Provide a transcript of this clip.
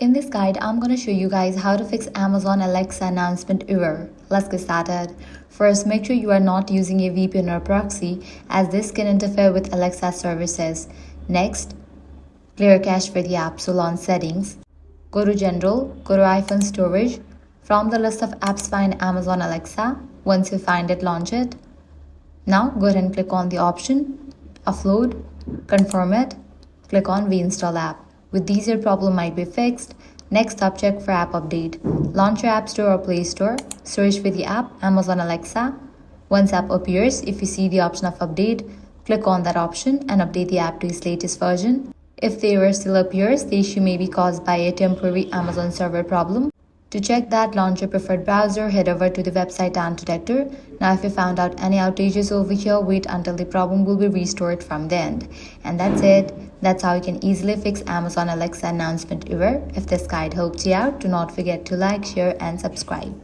In this guide, I'm going to show you guys how to fix Amazon Alexa announcement error. Let's get started. First, make sure you are not using a VPN or proxy, as this can interfere with Alexa services. Next, clear cache for the app, so launch settings. Go to General, go to iPhone Storage. From the list of apps, find Amazon Alexa. Once you find it, launch it. Now, go ahead and click on the option, Upload, confirm it, click on Reinstall app. With these, your problem might be fixed. Next up, check for app update. Launch your App Store or Play Store. Search for the app Amazon Alexa. Once app appears, if you see the option of update, click on that option and update the app to its latest version. If the error still appears, the issue may be caused by a temporary Amazon server problem. To check that, launch your preferred browser, head over to the website and detector. Now, if you found out any outages over here, wait until the problem will be restored from the end. And that's it. That's how you can easily fix Amazon Alexa announcement error. If this guide helped you out, do not forget to like, share, and subscribe.